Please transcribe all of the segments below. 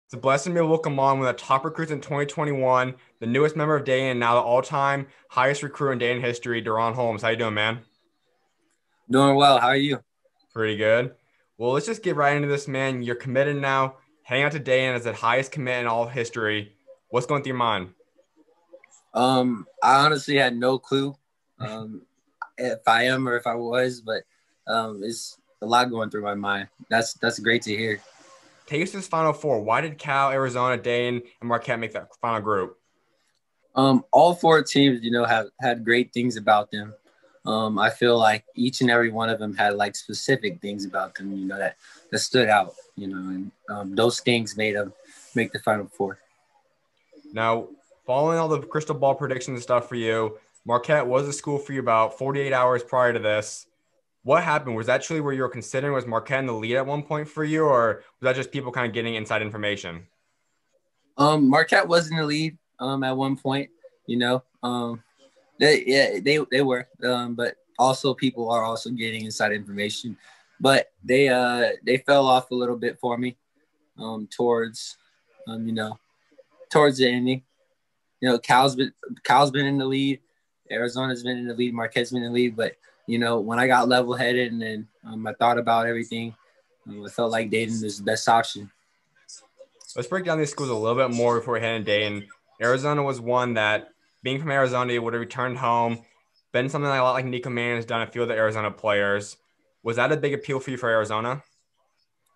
It's a blessing to be able to welcome on one of the top recruits in 2021, the newest member of Dayton, and now the all-time highest recruit in Dayton history, DaRon Holmes. How you doing, man? Doing well. How are you? Pretty good. Well, let's just get right into this, man. You're committed now, heading out to Dayton as the highest commit in all of history. What's going through your mind? I honestly had no clue if I am or if I was, but it's a lot going through my mind. That's great to hear. Take us to this Final Four. Why did Cal, Arizona, Dayton, and Marquette make that final group? All four teams, have had great things about them. I feel like each and every one of them had like specific things about them, that stood out, and those things made them make the Final Four. Now, following all the crystal ball predictions and stuff for you, Marquette was a school for you about 48 hours prior to this. What happened? Was that truly where you were considering? Was Marquette in the lead at one point for you, or was that just people kind of getting inside information? Marquette was in the lead at one point, you know. They were, but also people are also getting inside information. But they fell off a little bit for me towards towards the ending. Cal's been in the lead, Arizona's been in the lead, Marquette's been in the lead. But when I got level headed and then I thought about everything, I felt like Dayton is the best option. Let's break down these schools a little bit more before we head in Dayton. Arizona was one that, being from Arizona, you would have returned home, been something like a lot like Nico Mann has done a few of the Arizona players. Was that a big appeal for you for Arizona?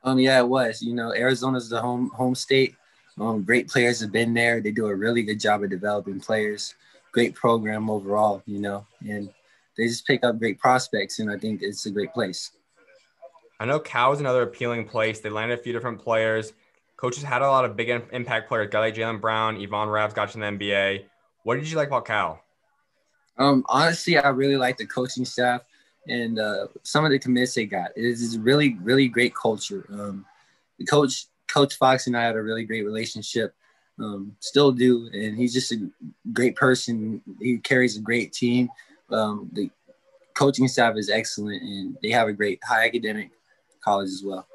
Yeah, it was. Arizona's the home state. Great players have been there. They do a really good job of developing players. Great program overall, and they just pick up great prospects, and I think it's a great place. I know Cal is another appealing place. They landed a few different players. Coaches had a lot of big impact players. Guy like Jaylen Brown, Yvonne Ravs got to the NBA. What did you like about Cal? Honestly, I really like the coaching staff and some of the commits they got. It is really, really great culture. The Coach Fox and I had a really great relationship, still do, and he's just a great person. He carries a great team. The coaching staff is excellent, and they have a great high academic college as well.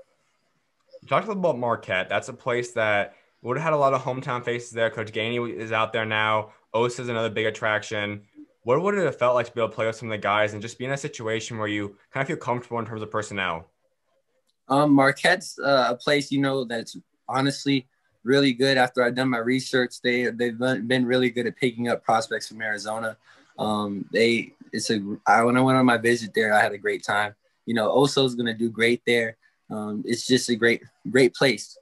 You talked a little about Marquette. That's a place that would have had a lot of hometown faces there. Coach Gainey is out there now. Osa is another big attraction. What would it have felt like to be able to play with some of the guys and just be in a situation where you kind of feel comfortable in terms of personnel? Marquette's a place, that's honestly really good. After I've done my research, they've been really good at picking up prospects from Arizona. When I went on my visit there, I had a great time. Oso's going to do great there. It's just a great place.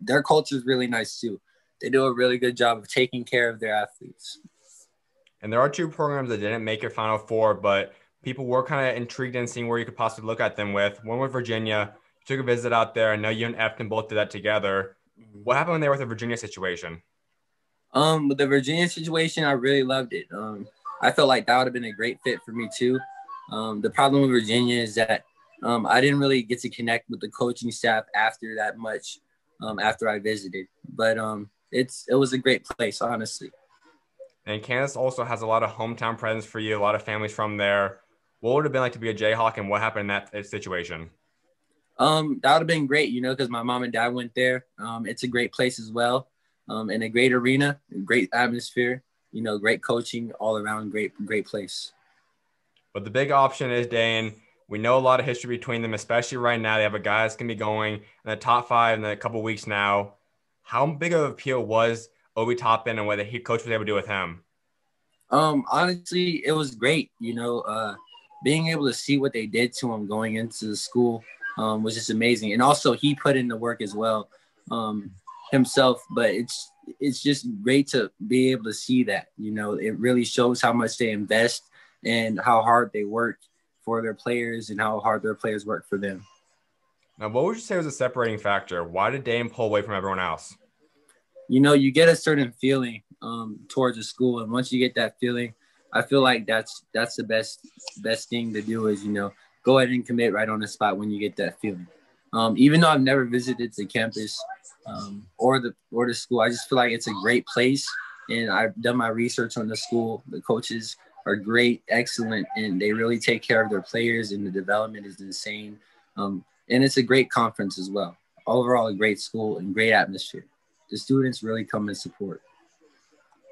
Their culture is really nice too. They do a really good job of taking care of their athletes. And there are two programs that didn't make your Final Four, but people were kind of intrigued in seeing where you could possibly look at them with. One with Virginia. You took a visit out there. I know you and Efton both did that together. What happened there with the Virginia situation? With the Virginia situation, I really loved it. I felt like that would have been a great fit for me too. The problem with Virginia is that I didn't really get to connect with the coaching staff after that much after I visited. But it was a great place, honestly. And Kansas also has a lot of hometown presence for you, a lot of families from there. What would it have been like to be a Jayhawk, and what happened in that situation? That would have been great, because my mom and dad went there. It's a great place as well, and a great arena, great atmosphere, great coaching, all around great place. But the big option is Dane. We know a lot of history between them, especially right now. They have a guy that's going to be going in the top 5 in a couple of weeks now. How big of an appeal was Obi Toppin and what the head coach was able to do with him? Honestly, it was great. Being able to see what they did to him going into the school was just amazing. And also, he put in the work as well himself. But it's just great to be able to see that. It really shows how much they invest and how hard they work for their players and how hard their players work for them. Now, what would you say was a separating factor? Why did Dane pull away from everyone else? You get a certain feeling towards a school, and once you get that feeling, I feel like that's the best thing to do is go ahead and commit right on the spot when you get that feeling. Even though I've never visited the campus or the school, I just feel like it's a great place, and I've done my research on the school. The coaches are great, excellent, and they really take care of their players, and the development is insane. And it's a great conference as well. overall a great school and great atmosphere. The students really come and support.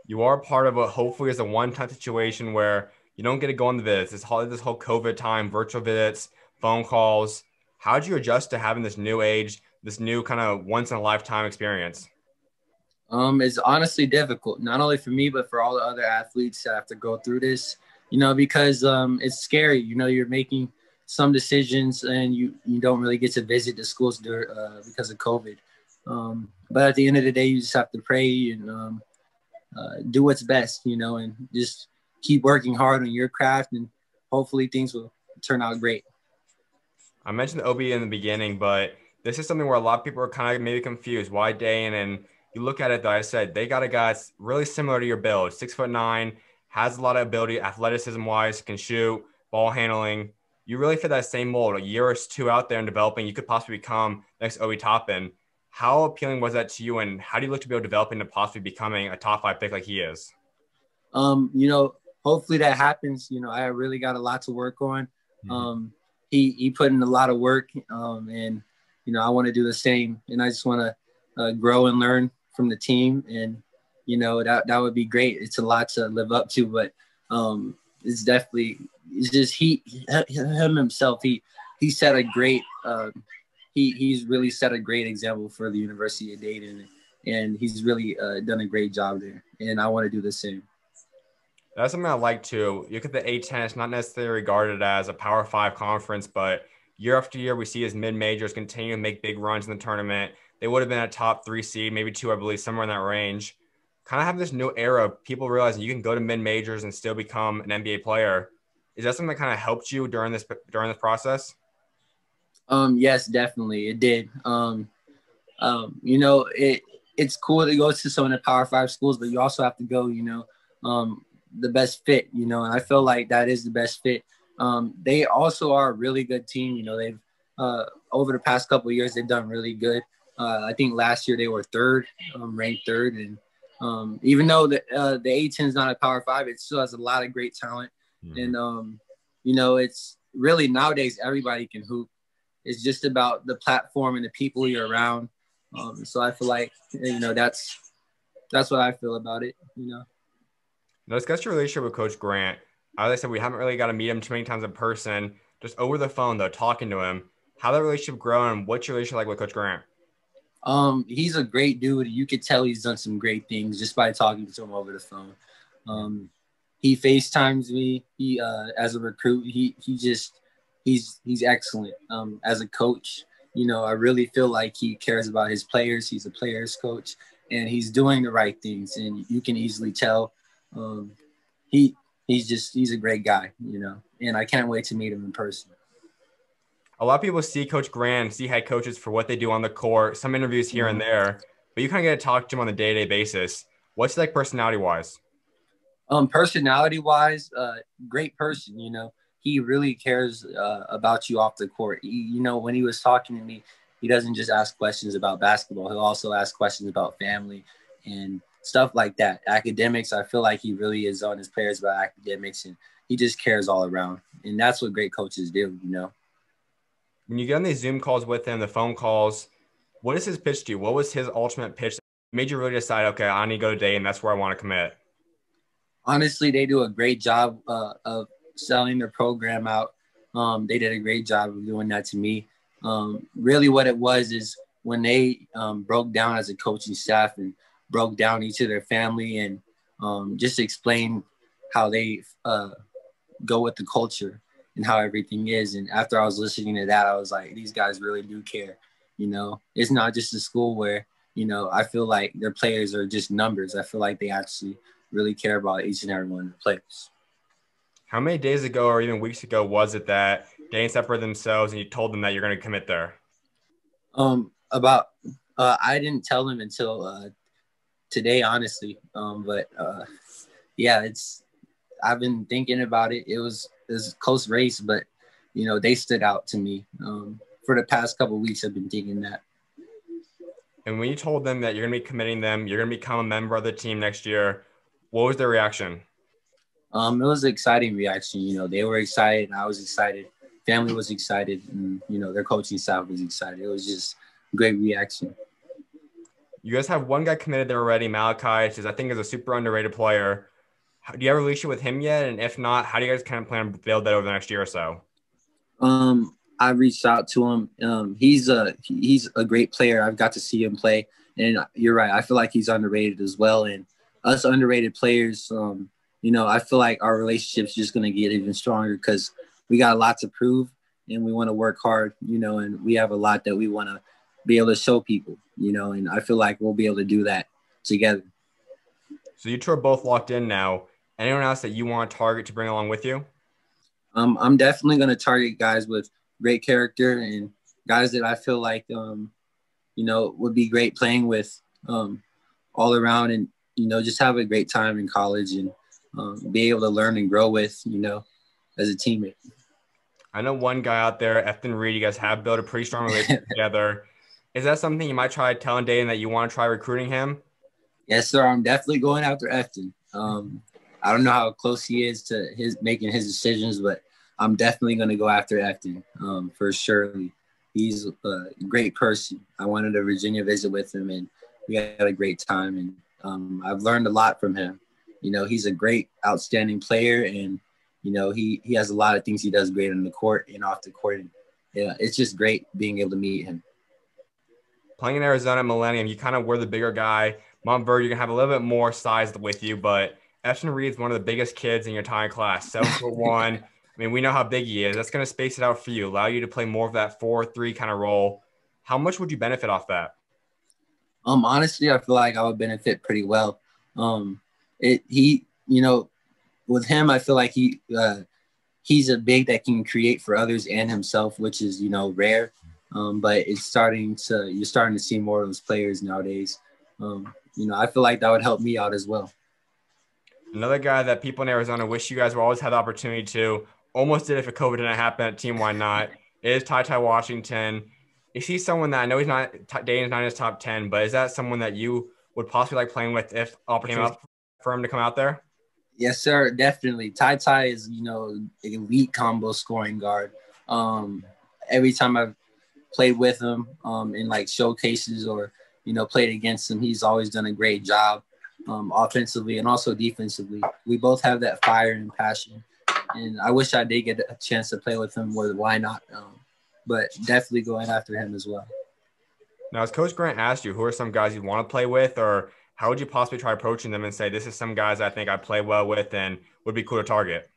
You are part of what hopefully is a one-time situation where you don't get to go on the visits. This whole COVID time, virtual visits, phone calls. How did you adjust to having this new age, this new kind of once-in-a-lifetime experience? It's honestly difficult, not only for me, but for all the other athletes that have to go through this, because it's scary. You're making some decisions and you don't really get to visit the schools because of COVID. But at the end of the day, you just have to pray and do what's best, and just keep working hard on your craft, and hopefully things will turn out great. I mentioned Obi in the beginning, but this is something where a lot of people are kind of maybe confused. Why Dayton? And you look at it, though, I said they got a guy that's really similar to your build, 6'9", has a lot of ability, athleticism-wise, can shoot, ball handling. You really fit that same mold. A year or two out there and developing, you could possibly become next Obi Toppin. How appealing was that to you, and how do you look to be able to develop into possibly becoming a top 5 pick like he is? Hopefully that happens. I really got a lot to work on. He put in a lot of work, and I want to do the same, and I just want to grow and learn from the team, and that would be great. It's a lot to live up to, but it's just him himself. He set a great he's really set a great example for the University of Dayton, and he's really done a great job there, and I want to do the same. That's something I like too. You look at the A10, it's not necessarily regarded as a Power 5 conference, but year after year, we see as mid-majors continue to make big runs in the tournament. They would have been a top 3 seed, maybe 2, I believe, somewhere in that range. Kind of have this new era of people realizing you can go to mid-majors and still become an NBA player. Is that something that kind of helped you during this process? Yes, definitely. It did. It's cool to go to some of the Power 5 schools, but you also have to go, the best fit, and I feel like that is the best fit. They also are a really good team. They've over the past couple of years, they've done really good. I think last year they were ranked third. And even though the A10 is not a Power 5, it still has a lot of great talent. And, it's really nowadays everybody can hoop. It's just about the platform and the people you're around. So I feel like, that's what I feel about it, Now, discuss your relationship with Coach Grant. As I said, we haven't really got to meet him too many times in person. Just over the phone, though, talking to him. How that relationship grown, and what's your relationship like with Coach Grant? He's a great dude. You could tell he's done some great things just by talking to him over the phone. He FaceTimes me. He as a recruit, he's excellent. As a coach, I really feel like he cares about his players. He's a players coach, and he's doing the right things, and you can easily tell. He's a great guy, and I can't wait to meet him in person. A lot of people see Coach Grant, see head coaches for what they do on the court, some interviews here and there, but you kind of get to talk to him on a day-to-day basis. What's he like personality-wise? Personality-wise, great person, he really cares about you off the court. When he was talking to me, he doesn't just ask questions about basketball. He'll also ask questions about family and stuff like that. Academics, I feel like he really is on his players about academics, and he just cares all around. And that's what great coaches do, When you get on these Zoom calls with him, the phone calls, what is his pitch to you? What was his ultimate pitch that made you really decide, okay, I need to go to Dayton, that's where I want to commit? Honestly, they do a great job of selling their program out. They did a great job of doing that to me. Really what it was is when they broke down as a coaching staff and broke down each of their family and just explained how they go with the culture and how everything is. And after I was listening to that, I was like, these guys really do care. It's not just a school where, I feel like their players are just numbers. I feel like they actually really care about each and every one of the players. How many days ago or even weeks ago was it that Dayton separated themselves and you told them that you're going to commit there? I didn't tell them until today, honestly. Yeah, I've been thinking about it. It was a close race, but they stood out to me. For the past couple of weeks, I've been thinking that. And when you told them that you're going to be committing them, you're going to become a member of the team next year, what was their reaction? It was an exciting reaction. They were excited. I was excited. Family was excited, and their coaching staff was excited. It was just great reaction. You guys have one guy committed there already, Malachi, which I think is a super underrated player. Do you have a relationship with him yet? And if not, how do you guys kind of plan to build that over the next year or so? I reached out to him. He's a great player. I've got to see him play, and you're right. I feel like he's underrated as well. And us underrated players, I feel like our relationship's just gonna get even stronger because we got a lot to prove, and we want to work hard. And we have a lot that we want to be able to show people. And I feel like we'll be able to do that together. So you two are both locked in now. Anyone else that you want to target to bring along with you? I'm definitely going to target guys with great character and guys that I feel like, would be great playing with all around and, just have a great time in college and be able to learn and grow with, as a teammate. I know one guy out there, Efton Reid, you guys have built a pretty strong relationship together. Is that something you might try telling Dayton that you want to try recruiting him? Yes, sir. I'm definitely going after Efton. I don't know how close he is to making his decisions, but I'm definitely going to go after Efton for sure. He's a great person. I wanted a Virginia visit with him, and we had a great time. And I've learned a lot from him. He's a great, outstanding player, and he has a lot of things he does great on the court and off the court. And yeah, it's just great being able to meet him. Playing in Arizona at Millennium, you kind of were the bigger guy. Montverde, you're going to have a little bit more size with you, but Efton Reid's one of the biggest kids in your entire class, 7'1". I mean, we know how big he is. That's going to space it out for you, allow you to play more of that 4-3 kind of role. How much would you benefit off that? Honestly, I feel like I would benefit pretty well. With him, I feel like he's a big that can create for others and himself, which is, rare. But you're starting to see more of those players nowadays. I feel like that would help me out as well. Another guy that people in Arizona wish you guys would always have the opportunity to, almost did if COVID didn't happen at Team Why Not, is Ty Washington. Is he someone that I know he's not, Dayton's not in his top 10, but is that someone that you would possibly like playing with if opportunity came up for him to come out there? Yes, sir, definitely. Ty is, elite combo scoring guard. Every time I've played with him in like showcases or, played against him, he's always done a great job offensively and also defensively. We both have that fire and passion. And I wish I did get a chance to play with him with Why Not, but definitely going after him as well. Now, as Coach Grant asked you, who are some guys you want to play with, or how would you possibly try approaching them and say, this is some guys I think I play well with and would be cool to target?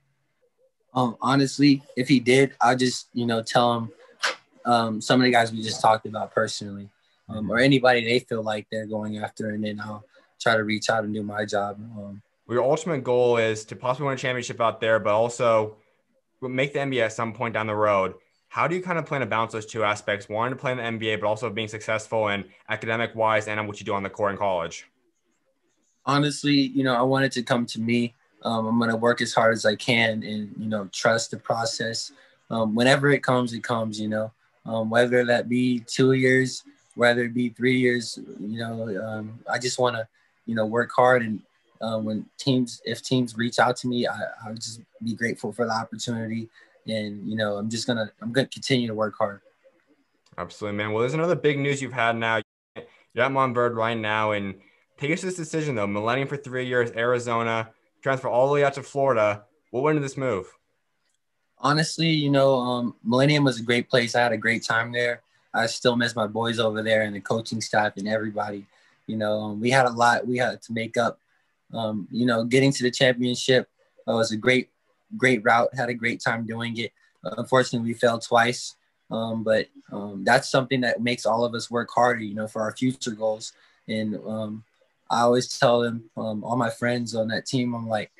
Honestly, if he did, I'll just, tell him some of the guys we just talked about personally, or anybody they feel like they're going after, and then I'll try to reach out and do my job. Your ultimate goal is to possibly win a championship out there, but also make the NBA at some point down the road. How do you kind of plan to balance those two aspects, wanting to play in the NBA, but also being successful and academic-wise and on what you do on the court in college? Honestly, I want it to come to me. I'm going to work as hard as I can and, trust the process. Whenever it comes, whether that be 2 years, whether it be 3 years, I just want to, work hard. And if teams reach out to me, I'll just be grateful for the opportunity. And, I'm going to continue to work hard. Absolutely, man. Well, there's another big news you've had now. You're at Montverde right now, and take us to this decision, though. Millennium for 3 years, Arizona, transfer all the way out to Florida. What went into this move? Honestly, Millennium was a great place. I had a great time there. I still miss my boys over there and the coaching staff and everybody. We had a lot we had to make up. Getting to the championship was a great route. Had a great time doing it. Unfortunately, we failed twice. But that's something that makes all of us work harder, for our future goals. And I always tell them, all my friends on that team, I'm like,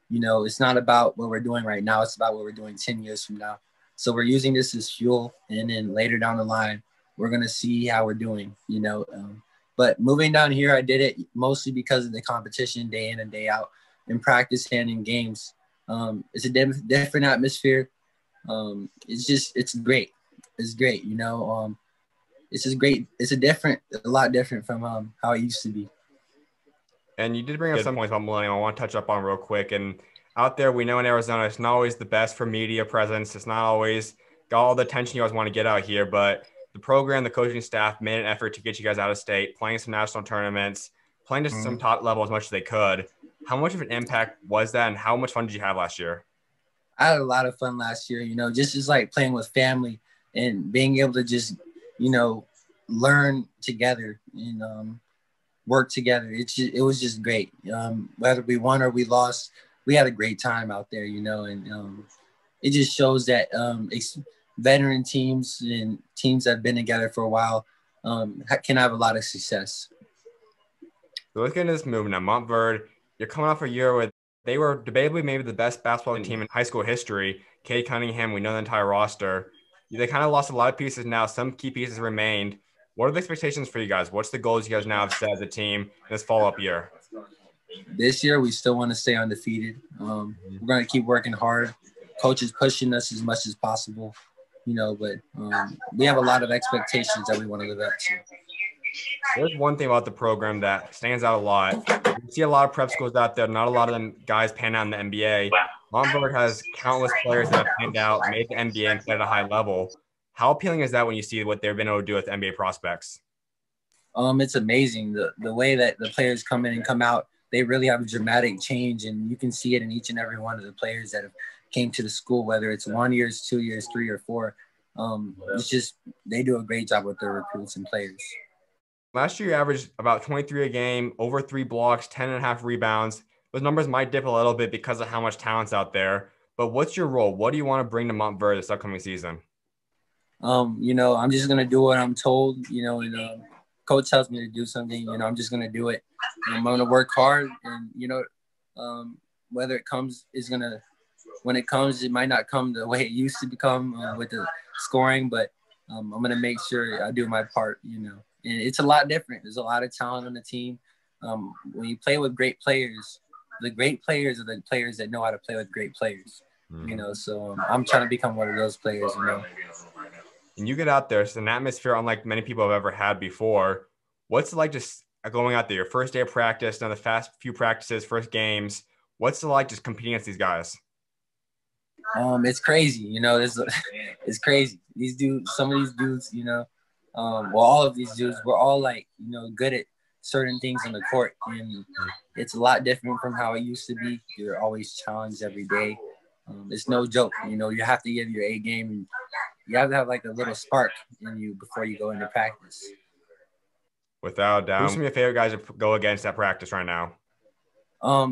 it's not about what we're doing right now. It's about what we're doing 10 years from now. So we're using this as fuel. And then later down the line, we're going to see how we're doing, But moving down here, I did it mostly because of the competition day in and day out in practice and in games. It's a different atmosphere. It's great. It's great. It's just great. It's a lot different from how it used to be. And you did bring up some points about Millennium I want to touch up on real quick. And out there, we know in Arizona, it's not always the best for media presence. It's not always got all the attention you guys want to get out here. But the program, the coaching staff made an effort to get you guys out of state, playing some national tournaments, playing to some top level as much as they could. How much of an impact was that, and how much fun did you have last year? I had a lot of fun last year, just like playing with family and being able to just, learn together and work together. It was just great. Whether we won or we lost, we had a great time out there, and it just shows that veteran teams and teams that have been together for a while can have a lot of success. So let's get into this movement now. Montverde, you're coming off a year where they were debatably maybe the best basketball team in high school history. Cade Cunningham, we know the entire roster. They kind of lost a lot of pieces now. Some key pieces remained. What are the expectations for you guys? What's the goals you guys now have set as a team in this follow-up year? This year, we still want to stay undefeated. We're going to keep working hard. Coach is pushing us as much as possible, but we have a lot of expectations that we want to live up to. There's one thing about the program that stands out a lot. You see a lot of prep schools out there. Not a lot of them guys pan out in the NBA. Montverde has countless players that have panned out, made the NBA, and played at a high level. How appealing is that when you see what they've been able to do with NBA prospects? It's amazing. The way that the players come in and come out, they really have a dramatic change, and you can see it in each and every one of the players that have came to the school, whether it's 1 year, 2 years, 3 or 4. It's just they do a great job with their recruits and players. Last year, you averaged about 23 a game, over 3 blocks, 10.5 rebounds. Those numbers might dip a little bit because of how much talent's out there. But what's your role? What do you want to bring to Montverde this upcoming season? I'm just going to do what I'm told, and coach tells me to do something, I'm just going to do it. I'm going to work hard, and, whether it comes when it comes, it might not come the way it used to become with the scoring, but I'm going to make sure I do my part, and it's a lot different. There's a lot of talent on the team. When you play with great players, the great players are the players that know how to play with great players, so I'm trying to become one of those players, And you get out there, it's an atmosphere unlike many people have ever had before. What's it like just going out there, your first day of practice, now the fast few practices, first games? What's it like just competing against these guys? It's crazy, it's crazy. Some of these dudes, all of these dudes, we're all like, good at certain things on the court. And it's a lot different from how it used to be. You're always challenged every day. It's no joke, you have to give your A game, and you have to have like a little spark in you before you go into practice. Without a doubt. Who's some of your favorite guys to go against at practice right now?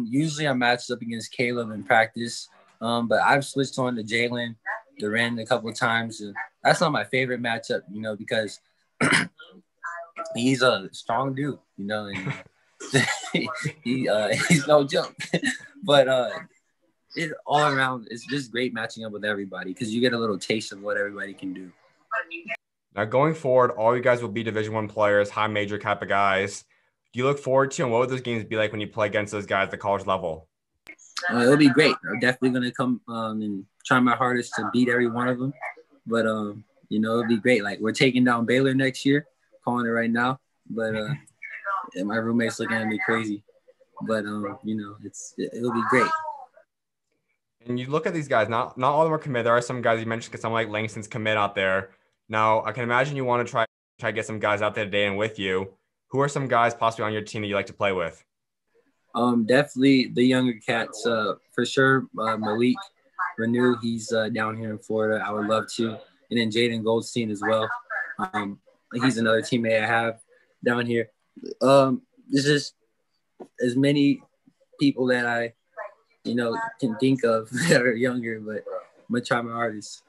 Usually I'm matched up against Caleb in practice, but I've switched on to Jalen, DaRon a couple of times. And that's not my favorite matchup, because he's a strong dude, and he's no joke. But it all around, it's just great matching up with everybody because you get a little taste of what everybody can do. Now, going forward, all you guys will be Division I players, high major type of guys. Do you look forward to, and what would those games be like when you play against those guys at the college level? It'll be great. I'm definitely going to come and try my hardest to beat every one of them. But, it'll be great. Like, we're taking down Baylor next year, calling it right now. But my roommate's looking at me crazy. But, it'll be great. And you look at these guys, not all of them are commit. There are some guys you mentioned, someone like Langston's commit out there. Now, I can imagine you want to try to get some guys out there today and with you. Who are some guys possibly on your team that you like to play with? Definitely the younger cats. For sure, Malik Renew, he's down here in Florida. I would love to. And then Jaden Goldstein as well. He's another teammate I have down here. There's just as many people that I can think of that are younger, but I'm going to try my hardest.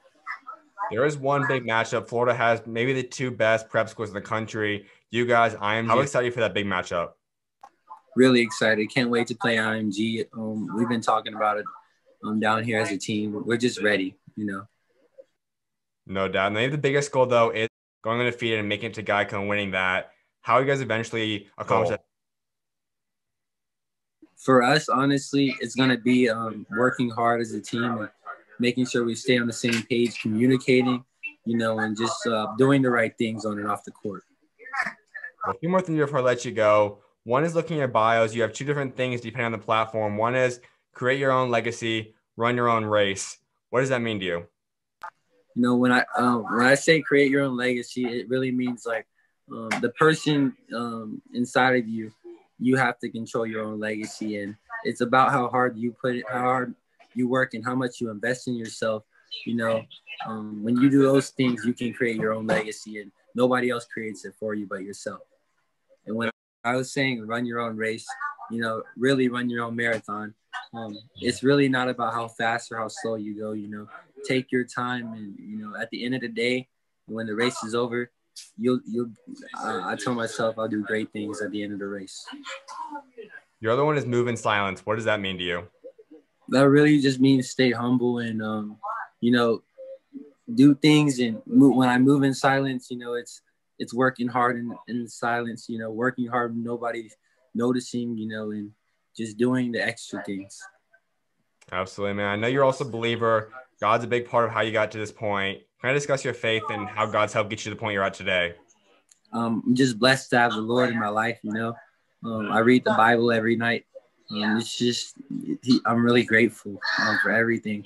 There is one big matchup. Florida has maybe the 2 best prep schools in the country. You guys, IMG. How excited for that big matchup? Really excited. Can't wait to play IMG. We've been talking about it down here as a team. We're just ready, No doubt. And maybe the biggest goal, though, is going undefeated and making it to Geico and winning that. How you guys eventually accomplish that? For us, honestly, it's going to be working hard as a team and making sure we stay on the same page, communicating, and just doing the right things on and off the court. A few more things before I let you go. One is looking at your bios. You have 2 different things depending on the platform. One is create your own legacy, run your own race. What does that mean to you? You know, when I say create your own legacy, it really means like the person inside of you, you have to control your own legacy, and it's about how hard you put it, how hard you work, and how much you invest in yourself. You know, when you do those things, you can create your own legacy, and nobody else creates it for you but yourself. And when I was saying run your own race, you know, really run your own marathon. It's really not about how fast or how slow you go. You know, take your time, and you know, at the end of the day, when the race is over, you'll. I tell myself I'll do great things at the end of the race. Your other one is move in silence. What does that mean to you? That really just means stay humble and you know, do things and move. When I move in silence, you know, it's working hard in silence. You know, working hard when nobody's noticing. You know, and just doing the extra things. Absolutely, man. I know you're also a believer. God's a big part of how you got to this point. Can I discuss your faith and how God's helped get you to the point you're at today? I'm just blessed to have the Lord in my life. You know, I read the Bible every night. It's just, I'm really grateful for everything.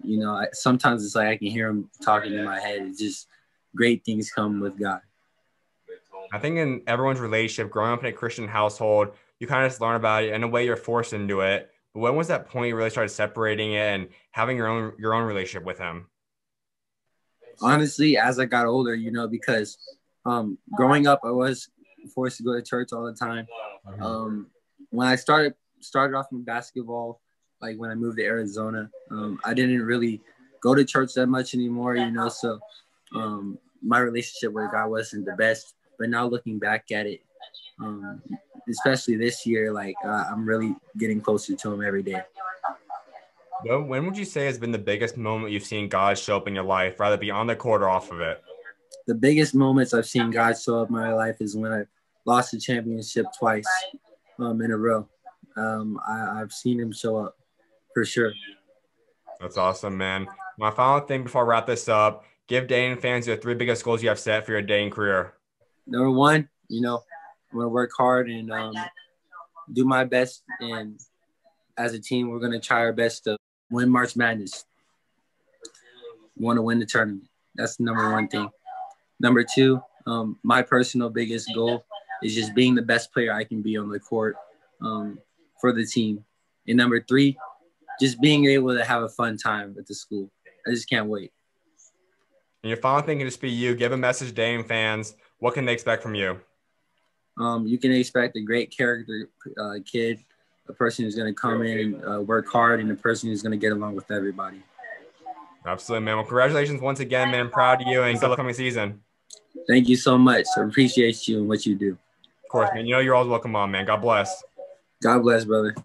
You know, sometimes it's like I can hear him talking in my head. It's just great things come with God. I think in everyone's relationship, growing up in a Christian household, you kind of just learn about it. In a way, you're forced into it. But when was that point you really started separating it and having your own relationship with him? Honestly, as I got older, you know, because growing up, I was forced to go to church all the time. When I started off in basketball, like when I moved to Arizona, I didn't really go to church that much anymore, you know. So my relationship with God wasn't the best. But now looking back at it, especially this year, like I'm really getting closer to him every day. Well, when would you say has been the biggest moment you've seen God show up in your life, rather be on the court or off of it? The biggest moments I've seen God show up in my life is when I lost the championship twice in a row. I've seen him show up for sure. That's awesome, man. My final thing before I wrap this up, give Dayton fans your 3 biggest goals you have set for your Dayton career. Number one, you know, I'm going to work hard and do my best. And as a team, we're going to try our best to win March Madness. We want to win the tournament. That's the number one thing. Number two, my personal biggest goal is just being the best player I can be on the court for the team. And number three, just being able to have a fun time at the school. I just can't wait. And your final thing can just be you. Give a message to Dayton fans. What can they expect from you? You can expect a great character kid, a person who's going to come in and work hard, and a person who's going to get along with everybody. Absolutely, man. Well, congratulations once again, man. I'm proud of you and good luck coming season. Thank you so much. I appreciate you and what you do. Of course, man. You know you're always welcome on, man. God bless. God bless, brother.